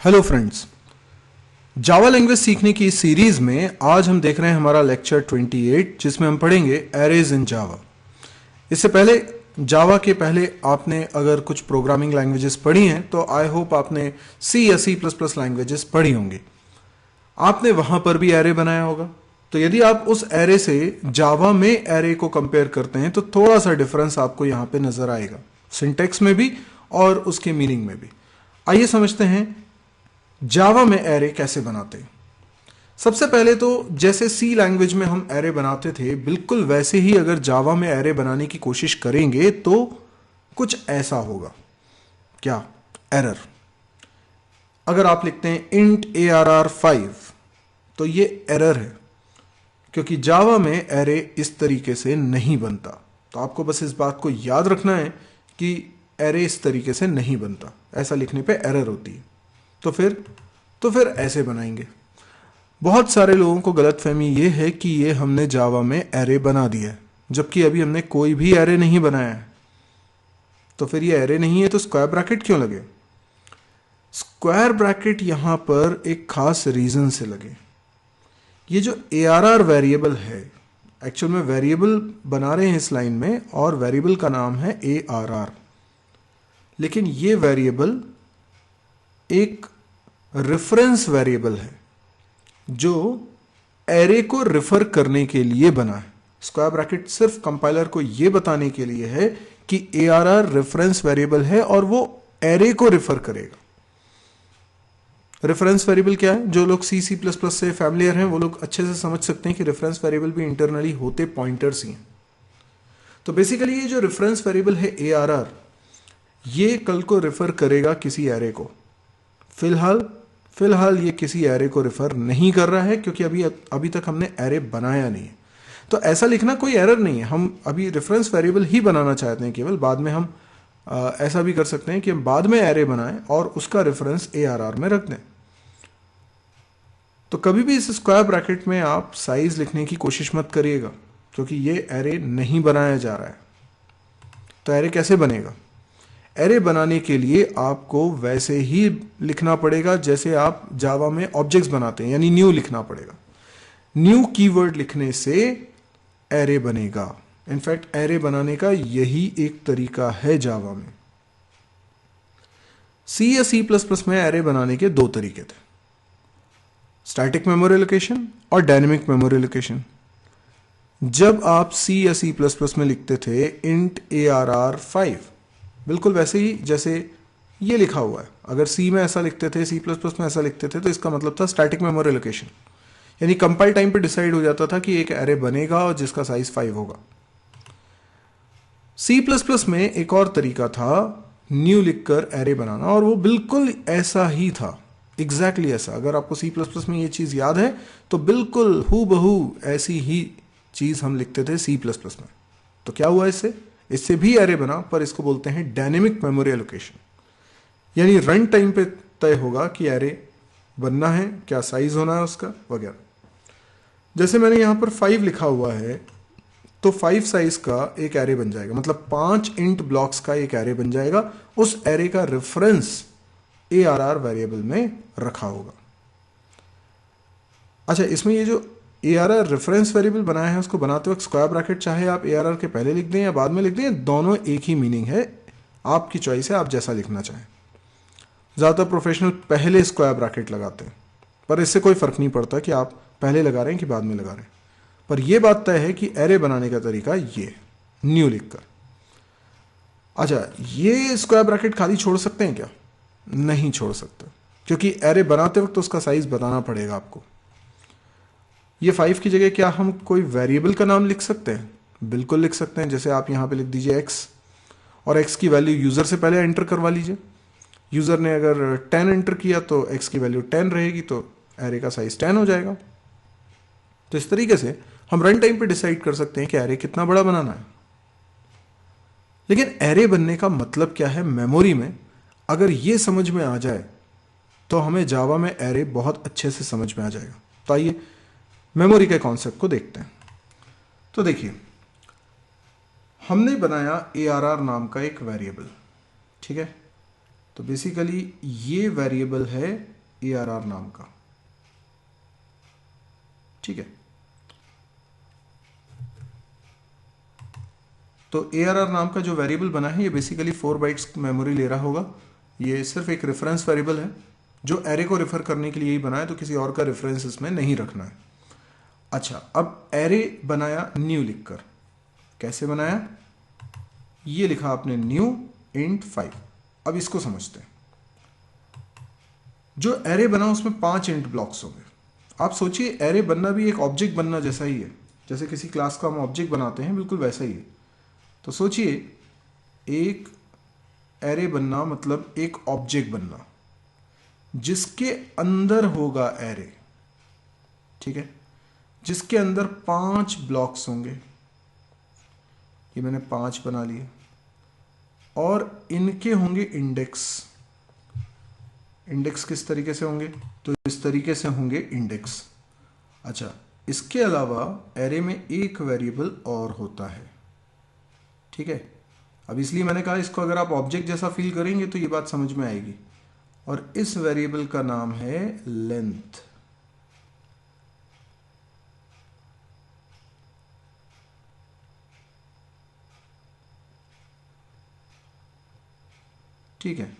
Hello friends, Java language सीखने की इस सीरीज में आज हम देख रहे हैं हमारा लेक्चर 28 जिसमें हम पढ़ेंगे एरेज इन जावा। इससे पहले जावा के पहले आपने अगर कुछ प्रोग्रामिंग लैंग्वेजेस पढ़ी हैं तो आई होप आपने सी या सी प्लस प्लस लैंग्वेजेस पढ़ी होंगी। आपने वहां पर भी एरे बनाया होगा। तो यदि आप उस एरे से जावा में एरे को कंपेयर करते हैं तो थोड़ा सा डिफरेंस आपको यहां पे नजर आएगा, सिंटेक्स में भी और उसके मीनिंग में भी। आइए समझते हैं जावा में एरे कैसे बनाते हैं। सबसे पहले तो जैसे सी लैंग्वेज में हम एरे बनाते थे बिल्कुल वैसे ही अगर जावा में एरे बनाने की कोशिश करेंगे तो कुछ ऐसा होगा। क्या? एरर। अगर आप लिखते हैं इंट ARR5 तो ये एरर है, क्योंकि जावा में एरे इस तरीके से नहीं बनता। तो आपको बस इस बात को याद रखना है कि एरे इस तरीके से नहीं बनता, ऐसा लिखने पे एरर होती है। तो फिर ऐसे बनाएंगे। बहुत सारे लोगों को गलतफहमी ये है कि ये हमने जावा में एरे बना दिया है, जबकि अभी हमने कोई भी एरे नहीं बनाया है। तो फिर ये एरे नहीं है तो स्क्वायर ब्रैकेट क्यों लगे? स्क्वायर ब्रैकेट यहां पर एक खास रीजन से लगे। ये जो ARR वेरिएबल है, एक्चुअल में वेरिएबल बना रहे हैं इस लाइन में और वेरिएबल का नाम है ARR, लेकिन ये वेरिएबल एक रेफरेंस वेरिएबल है जो एरे को रेफर करने के लिए बना है। स्क्वायर ब्रैकेट सिर्फ कंपाइलर को यह बताने के लिए है कि ARR रेफरेंस वेरिएबल है और वो एरे को रेफर करेगा। रेफरेंस वेरिएबल क्या है? जो लोग C++ से फैमिलियर हैं वो लोग अच्छे से समझ सकते हैं कि रेफरेंस वेरिएबल भी इंटरनली होते पॉइंटर्स ही हैं। तो बेसिकली ये जो रेफरेंस वेरिएबल है ARR, ये कल को रेफर करेगा किसी एरे को। फिलहाल ये किसी एरे को रेफर नहीं कर रहा है, क्योंकि अभी तक हमने एरे बनाया नहीं है। तो ऐसा लिखना कोई एरर नहीं है। हम अभी रेफरेंस वेरिएबल ही बनाना चाहते हैं केवल। बाद में हम ऐसा भी कर सकते हैं कि हम बाद में एरे बनाएं और उसका रेफरेंस ARR में रख दें। तो कभी भी इस स्क्वायर ब्रैकेट में आप साइज लिखने की कोशिश मत करिएगा, क्योंकि ये एरे नहीं बनाया जा रहा है। तो एरे कैसे बनेगा? एरे बनाने के लिए आपको वैसे ही लिखना पड़ेगा जैसे आप जावा में ऑब्जेक्ट्स बनाते हैं, यानी न्यू लिखना पड़ेगा। न्यू कीवर्ड लिखने से एरे बनेगा। इनफैक्ट एरे बनाने का यही एक तरीका है जावा में। सी या C++ में एरे बनाने के दो तरीके थे, स्टैटिक मेमोरी लोकेशन और डायनेमिक मेमोरी लोकेशन। जब आप सी या C++ में लिखते थे इंट ARR5, बिल्कुल वैसे ही जैसे ये लिखा हुआ है। अगर सी में ऐसा लिखते थे, C++ में ऐसा लिखते थे, तो इसका मतलब था स्टैटिक मेमोरी लोकेशन, यानी कंपाइल टाइम पे डिसाइड हो जाता था कि एक एरे बनेगा और जिसका साइज 5 होगा। C++ में एक और तरीका था न्यू लिखकर एरे बनाना, और वो बिल्कुल ऐसा ही था, एग्जैक्टली ऐसा। अगर आपको C++ में ये चीज याद है तो बिल्कुल हूबहू ऐसी ही चीज हम लिखते थे C++ में। तो क्या हुआ इससे भी एरे बना, पर इसको बोलते हैं डायनेमिक मेमोरी एलोकेशन। यानी रन टाइम पे तय होगा कि एरे बनना है, क्या साइज होना है उसका वगैरह। जैसे मैंने यहां पर 5 लिखा हुआ है, तो 5 साइज का एक एरे बन जाएगा, मतलब 5 इंट ब्लॉक्स का एक एरे बन जाएगा। उस एरे का रेफरेंस ARR वेरिएबल में रखा होगा। अच्छा, इसमें ये जो ARR रेफरेंस वेरिएबल बनाया है उसको बनाते वक्त स्क्वायर ब्रैकेट चाहे आप ARR के पहले लिख दें या बाद में लिख दें, दोनों एक ही मीनिंग है। आपकी चॉइस है, आप जैसा लिखना चाहें। ज्यादातर प्रोफेशनल पहले स्क्वायर ब्रैकेट लगाते हैं, पर इससे कोई फर्क नहीं पड़ता कि आप पहले लगा रहे हैं कि बाद में लगा रहे हैं। पर यह बात तय है कि एरे बनाने का तरीका ये, न्यू लिखकर। अच्छा, ये स्क्वायर ब्रैकेट खाली छोड़ सकते हैं क्या? नहीं छोड़ सकते, क्योंकि एरे बनाते वक्त उसका साइज बताना पड़ेगा आपको। ये 5 की जगह क्या हम कोई वेरिएबल का नाम लिख सकते हैं? बिल्कुल लिख सकते हैं। जैसे आप यहां पे लिख दीजिए x, और x की वैल्यू यूजर से पहले एंटर करवा लीजिए। यूजर ने अगर 10 एंटर किया तो x की वैल्यू 10 रहेगी, तो एरे का साइज 10 हो जाएगा। तो इस तरीके से हम रन टाइम पे डिसाइड कर सकते हैं कि एरे कितना बड़ा बनाना है। लेकिन एरे बनने का मतलब क्या है मेमोरी में, अगर ये समझ में आ जाए तो हमें जावा में एरे बहुत अच्छे से समझ में आ जाएगा। तो आइए मेमोरी के कॉन्सेप्ट को देखते हैं। तो देखिए, हमने बनाया ARR नाम का एक वेरिएबल, ठीक है। तो बेसिकली ये वेरिएबल है ARR नाम का। ठीक है, तो ARR नाम का जो वेरिएबल बना है ये बेसिकली 4 बाइट्स मेमोरी ले रहा होगा। ये सिर्फ एक रेफरेंस वेरिएबल है जो एरे को रेफर करने के लिए ही बना है, तो किसी और का रेफरेंस इसमें नहीं रखना है। अच्छा, अब एरे बनाया न्यू लिखकर। कैसे बनाया? ये लिखा आपने न्यू इंट 5। अब इसको समझते हैं। जो एरे बना उसमें 5 इंट ब्लॉक्स होंगे। आप सोचिए एरे बनना भी एक ऑब्जेक्ट बनना जैसा ही है, जैसे किसी क्लास का हम ऑब्जेक्ट बनाते हैं बिल्कुल वैसा ही है। तो सोचिए एक एरे बनना मतलब एक ऑब्जेक्ट बनना जिसके अंदर होगा एरे। ठीक है, जिसके अंदर 5 ब्लॉक्स होंगे। ये मैंने 5 बना लिए और इनके होंगे इंडेक्स। इंडेक्स किस तरीके से होंगे? तो इस तरीके से होंगे इंडेक्स। अच्छा, इसके अलावा एरे में एक वेरिएबल और होता है। ठीक है, अब इसलिए मैंने कहा इसको अगर आप ऑब्जेक्ट जैसा फील करेंगे तो ये बात समझ में आएगी। और इस वेरिएबल का नाम है लेंथ। ठीक है,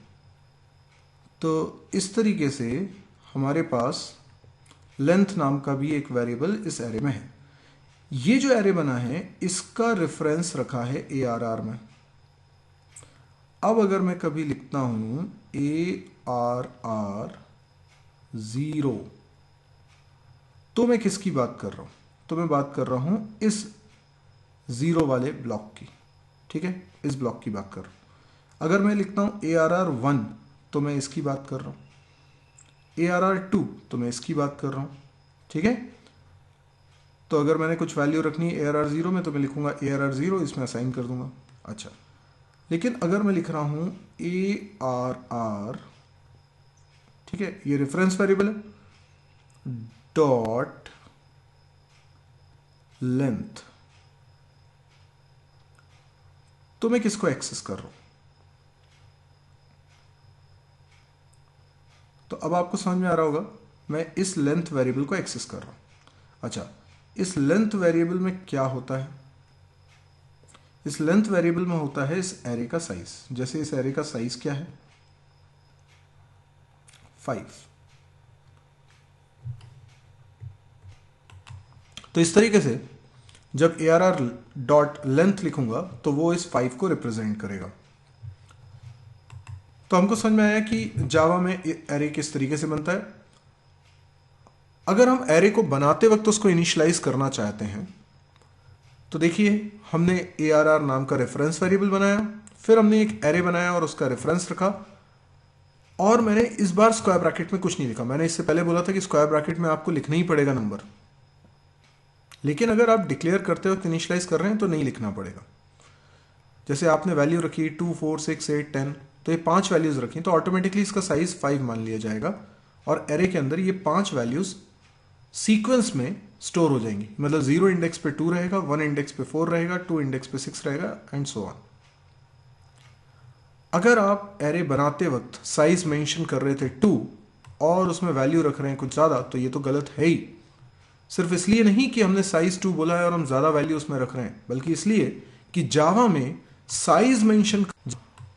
तो इस तरीके से हमारे पास लेंथ नाम का भी एक वेरिएबल इस एरे में है। ये जो एरे बना है इसका रेफरेंस रखा है ARR में। अब अगर मैं कभी लिखता हूं ARR 0, तो मैं किसकी बात कर रहा हूं? तो मैं बात कर रहा हूं इस 0 वाले ब्लॉक की। ठीक है, इस ब्लॉक की बात कर रहा हूं। अगर मैं लिखता हूं ARR 1 तो मैं इसकी बात कर रहा हूं। ARR 2 तो मैं इसकी बात कर रहा हूं। ठीक है, तो अगर मैंने कुछ वैल्यू रखनी है ARR 0 में तो मैं लिखूंगा ARR 0, इसमें असाइन कर दूंगा। अच्छा, लेकिन अगर मैं लिख रहा हूं ARR, ठीक है, ये रेफरेंस वेरिएबल है, डॉट लेंथ, तो मैं किसको एक्सेस कर रहा हूं? तो अब आपको समझ में आ रहा होगा, मैं इस लेंथ वेरिएबल को एक्सेस कर रहा हूं। अच्छा, इस लेंथ वेरिएबल में क्या होता है? इस लेंथ वेरिएबल में होता है इस एरे का साइज। जैसे इस एरे का साइज क्या है? 5। तो इस तरीके से जब ARR डॉट लेंथ लिखूंगा तो वो इस 5 को रिप्रेजेंट करेगा। तो हमको समझ में आया कि जावा में एरे किस तरीके से बनता है। अगर हम एरे को बनाते वक्त उसको इनिशियलाइज करना चाहते हैं तो देखिए हमने ARR नाम का रेफरेंस वेरिएबल बनाया, फिर हमने एक एरे बनाया और उसका रेफरेंस रखा, और मैंने इस बार स्क्वायर ब्रैकेट में कुछ नहीं लिखा। मैंने इससे पहले बोला था कि स्क्वायर ब्रैकेट में आपको लिखना ही पड़ेगा नंबर, लेकिन अगर आप डिक्लेयर करते वक्त इनिशियलाइज कर रहे हैं तो नहीं लिखना पड़ेगा। जैसे आपने वैल्यू रखी 2, 4, 6, 8, 10, तो ये 5 वैल्यूज रखी तो ऑटोमेटिकली इसका साइज 5 मान लिया जाएगा और एरे के अंदर ये 5 वैल्यूज सीक्वेंस में स्टोर हो जाएंगी। मतलब 0 इंडेक्स पे 2 रहेगा, 1 इंडेक्स पे 4 रहेगा, 2 इंडेक्स पे 6 रहेगा एंड सो ऑन। अगर आप एरे बनाते वक्त साइज मेंशन कर रहे थे 2 और उसमें वैल्यू रख रहे हैं कुछ ज्यादा, तो ये तो गलत है ही। सिर्फ इसलिए नहीं कि हमने साइज 2 बोला है और हम ज्यादा वैल्यू उसमें रख रहे हैं, बल्कि इसलिए कि जावा में साइज मेंशन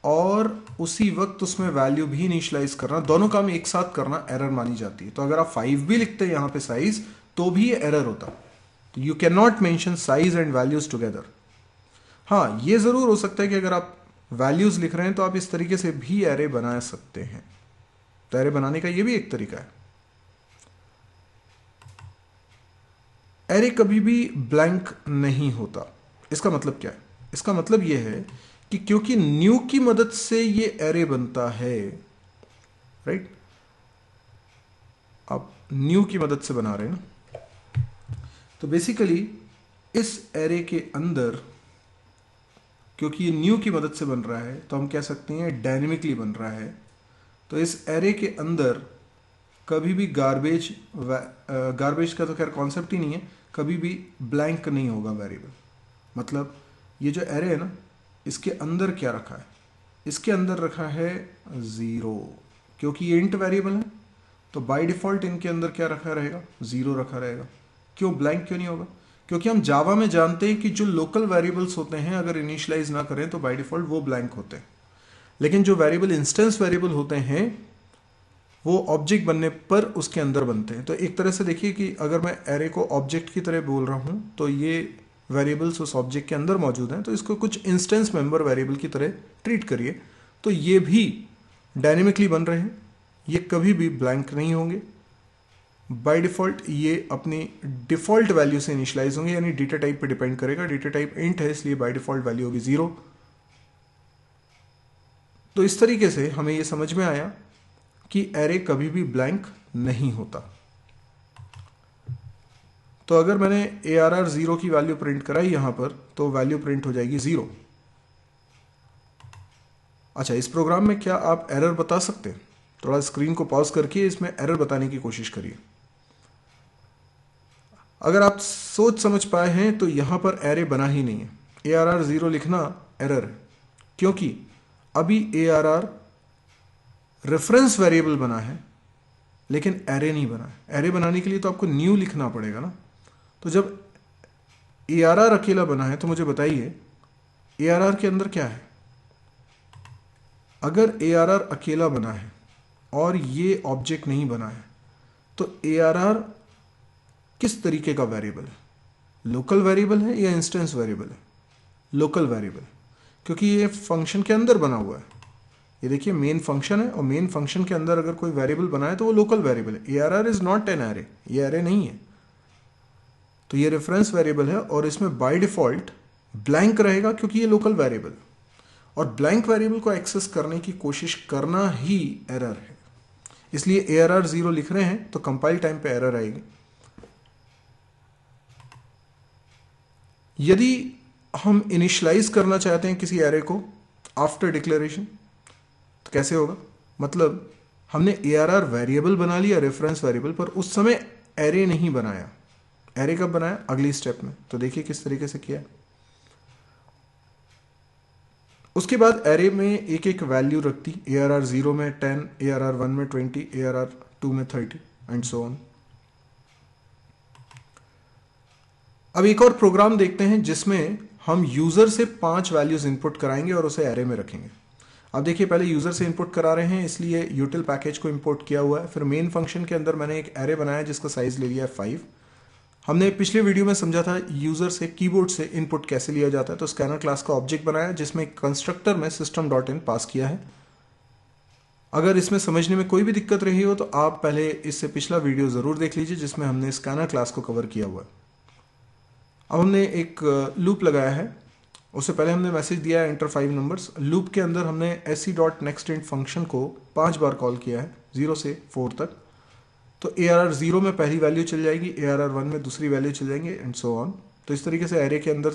और उसी वक्त उसमें वैल्यू भी इनिशियलाइज करना, दोनों काम एक साथ करना एरर मानी जाती है। तो अगर आप 5 भी लिखते हैं यहां पे साइज, तो भी ये एरर होता। तो you can not mention size and values together. हाँ, ये जरूर हो सकता है कि अगर आप वैल्यूज लिख रहे हैं तो आप इस तरीके से भी एरे बना सकते हैं। तो एरे बनाने का ये भी एक तरीका है। एरे कभी भी ब्लैंक नहीं होता। इसका मतलब क्या है? इसका मतलब यह है कि क्योंकि न्यू की मदद से ये एरे बनता है, राइट, आप न्यू की मदद से बना रहे हैं ना, तो बेसिकली इस एरे के अंदर क्योंकि ये न्यू की मदद से बन रहा है तो हम कह सकते हैं डायनेमिकली बन रहा है। तो इस एरे के अंदर कभी भी गार्बेज का तो खैर कॉन्सेप्ट ही नहीं है, कभी भी ब्लैंक नहीं होगा वेरिएबल। मतलब ये जो एरे है ना, इसके अंदर क्या रखा है? इसके अंदर रखा है 0, क्योंकि ये इंट वेरिएबल है तो बाय डिफॉल्ट इनके अंदर क्या रखा रहेगा, 0 रखा रहेगा। क्यों ब्लैंक क्यों नहीं होगा? क्योंकि हम जावा में जानते हैं कि जो लोकल वेरिएबल्स होते हैं अगर इनिशियलाइज ना करें तो बाय डिफॉल्ट वो ब्लैंक होते हैं, लेकिन जो वेरिएबल इंस्टेंस वेरिएबल होते हैं वो ऑब्जेक्ट बनने पर उसके अंदर बनते हैं। तो एक तरह से देखिए कि अगर मैं एरे को ऑब्जेक्ट की तरह बोल रहा हूं तो ये वेरिएबल्स उस ऑब्जेक्ट के अंदर मौजूद हैं, तो इसको कुछ इंस्टेंस मेंबर वेरिएबल की तरह ट्रीट करिए। तो ये भी डायनेमिकली बन रहे हैं, ये कभी भी ब्लैंक नहीं होंगे। बाय डिफॉल्ट ये अपनी डिफॉल्ट वैल्यू से इनिशियलाइज होंगे, यानी डेटा टाइप पे डिपेंड करेगा। डेटा टाइप इंट है इसलिए बाय डिफॉल्ट वैल्यू होगी 0। तो इस तरीके से हमें ये समझ में आया कि एरे कभी भी ब्लैंक नहीं होता। तो अगर मैंने ARR 0 की वैल्यू प्रिंट कराई यहां पर तो वैल्यू प्रिंट हो जाएगी 0। अच्छा, इस प्रोग्राम में क्या आप एरर बता सकते हैं? थोड़ा स्क्रीन को पॉज करके इसमें एरर बताने की कोशिश करिए। अगर आप सोच समझ पाए हैं तो यहां पर एरे बना ही नहीं है। ARR 0 लिखना एरर है, क्योंकि अभी ARR रेफरेंस वेरिएबल बना है लेकिन एरे नहीं बना है। एरे बनाने के लिए तो आपको न्यू लिखना पड़ेगा ना। तो जब ARR अकेला बना है तो मुझे बताइए ARR के अंदर क्या है? अगर ARR अकेला बना है और ये ऑब्जेक्ट नहीं बना है तो ARR किस तरीके का वेरिएबल है? लोकल वेरिएबल है या इंस्टेंस वेरिएबल है? लोकल वेरिएबल, क्योंकि ये फंक्शन के अंदर बना हुआ है। ये देखिए मेन फंक्शन है और मेन फंक्शन के अंदर अगर कोई वेरिएबल बना है तो वो लोकल वेरिएबल है। ARR is not an array, ये एरे नहीं है। तो ये रेफरेंस वेरिएबल है और इसमें बाय डिफॉल्ट ब्लैंक रहेगा क्योंकि ये लोकल वेरिएबल, और ब्लैंक वेरिएबल को एक्सेस करने की कोशिश करना ही एरर है। इसलिए ARR 0 लिख रहे हैं तो कंपाइल टाइम पे एरर आएगी। यदि हम इनिशियलाइज करना चाहते हैं किसी एरे को आफ्टर डिक्लेरेशन तो कैसे होगा? मतलब हमने ARR वेरिएबल बना लिया रेफरेंस वेरिएबल, पर उस समय एरे नहीं बनाया। एरे कब बनाया? अगली स्टेप में। तो देखिए किस तरीके से किया। उसके बाद एरे में एक एक वैल्यू रखती, ARR 0 में 10, ARR 1 में 20, ARR 2 में 30 एंड सो ऑन। अब एक और प्रोग्राम देखते हैं जिसमें हम यूजर से 5 वैल्यूज इनपुट कराएंगे और उसे एरे में रखेंगे। अब देखिए पहले यूजर से इनपुट करा रहे हैं इसलिए यूटिल पैकेज को इंपोर्ट किया हुआ है। फिर मेन फंक्शन के अंदर मैंने एक एरे बनाया जिसका साइज ले लिया है 5। हमने पिछले वीडियो में समझा था यूजर से कीबोर्ड से इनपुट कैसे लिया जाता है। तो स्कैनर क्लास का ऑब्जेक्ट बनाया जिसमें कंस्ट्रक्टर में system.in पास किया है। अगर इसमें समझने में कोई भी दिक्कत रही हो तो आप पहले इससे पिछला वीडियो जरूर देख लीजिए जिसमें हमने स्कैनर क्लास को कवर किया हुआ है। अब हमने एक लूप लगाया है, उससे पहले हमने मैसेज दिया है एंटर 5 नंबर्स। लूप के अंदर हमने sc.nextInt फंक्शन को 5 बार कॉल किया है 0 से 4 तक। तो ARR 0 में पहली वैल्यू चल जाएगी, ARR 1 में दूसरी वैल्यू चल जाएंगे एंड सो ऑन। तो इस तरीके से एरे के अंदर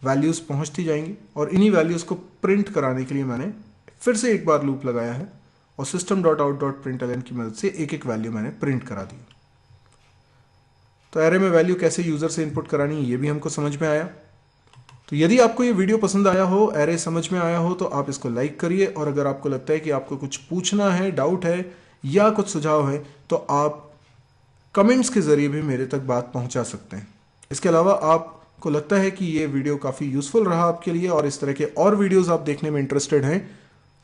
वैल्यूज पहुंचती जाएंगी और इन्हीं वैल्यूज को प्रिंट कराने के लिए मैंने फिर से एक बार लूप लगाया है और system.out.println की मदद से एक एक वैल्यू मैंने प्रिंट करा दी। तो एरे में वैल्यू कैसे यूजर से इनपुट करानी है ये भी हमको समझ में आया। तो यदि आपको ये वीडियो पसंद आया हो, एरे समझ में आया हो, तो आप इसको लाइक करिए, और अगर आपको लगता है कि आपको कुछ पूछना है, डाउट है या कुछ सुझाव है तो आप कमेंट्स के जरिए भी मेरे तक बात पहुंचा सकते हैं। इसके अलावा आपको लगता है कि ये वीडियो काफ़ी यूजफुल रहा आपके लिए और इस तरह के और वीडियोस आप देखने में इंटरेस्टेड हैं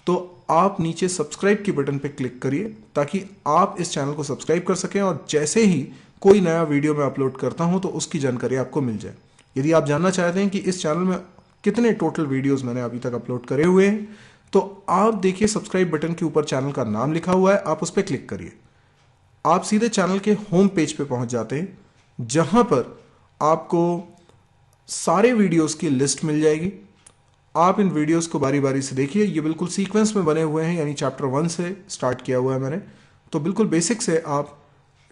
तो आप नीचे सब्सक्राइब की बटन पर क्लिक करिए ताकि आप इस चैनल को सब्सक्राइब कर सकें और जैसे ही कोई नया वीडियो मैं अपलोड करता हूं तो उसकी जानकारी आपको मिल जाए। यदि आप जानना चाहते हैं कि इस चैनल में कितने टोटल वीडियोस मैंने अभी तक अपलोड करे हुए हैं तो आप देखिए सब्सक्राइब बटन के ऊपर चैनल का नाम लिखा हुआ है, आप उस पर क्लिक करिए। आप सीधे चैनल के होम पेज पे पहुंच जाते हैं जहां पर आपको सारे वीडियोस की लिस्ट मिल जाएगी। आप इन वीडियोस को बारी बारी से देखिए, ये बिल्कुल सीक्वेंस में बने हुए हैं, यानी चैप्टर 1 से स्टार्ट किया हुआ है मैंने। तो बिल्कुल बेसिक से आप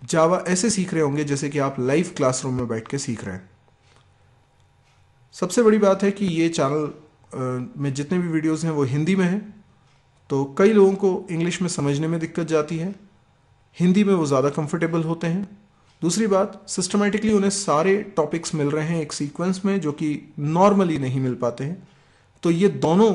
जावा ऐसे सीख रहे होंगे जैसे कि आप लाइव क्लासरूम में बैठ के सीख रहे हैं। सबसे बड़ी बात है कि ये चैनल में जितने भी वीडियोस हैं वो हिंदी में हैं, तो कई लोगों को इंग्लिश में समझने में दिक्कत जाती है, हिंदी में वो ज़्यादा कंफर्टेबल होते हैं। दूसरी बात, सिस्टमेटिकली उन्हें सारे टॉपिक्स मिल रहे हैं एक सीक्वेंस में जो कि नॉर्मली नहीं मिल पाते हैं। तो ये दोनों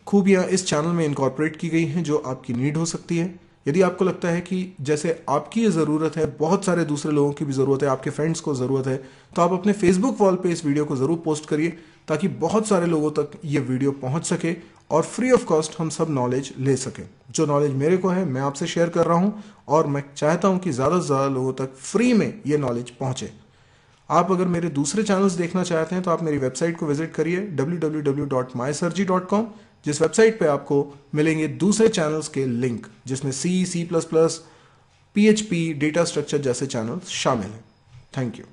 खूबियाँ इस चैनल में इनकॉर्पोरेट की गई हैं जो आपकी नीड हो सकती है। यदि आपको लगता है कि जैसे आपकी ये ज़रूरत है, बहुत सारे दूसरे लोगों की भी ज़रूरत है, आपके फ्रेंड्स को ज़रूरत है, तो आप अपने फेसबुक वॉल पे इस वीडियो को ज़रूर पोस्ट करिए ताकि बहुत सारे लोगों तक ये वीडियो पहुंच सके और फ्री ऑफ कॉस्ट हम सब नॉलेज ले सकें। जो नॉलेज मेरे को है मैं आपसे शेयर कर रहा हूं और मैं चाहता हूं कि ज़्यादा से ज़्यादा लोगों तक फ्री में ये नॉलेज पहुंचे। आप अगर मेरे दूसरे चैनल्स देखना चाहते हैं तो आप मेरी वेबसाइट को विजिट करिए www.mysurgery.com, जिस वेबसाइट पे आपको मिलेंगे दूसरे चैनल्स के लिंक जिसमें C++, PHP, डेटा स्ट्रक्चर जैसे चैनल्स शामिल हैं। Thank you.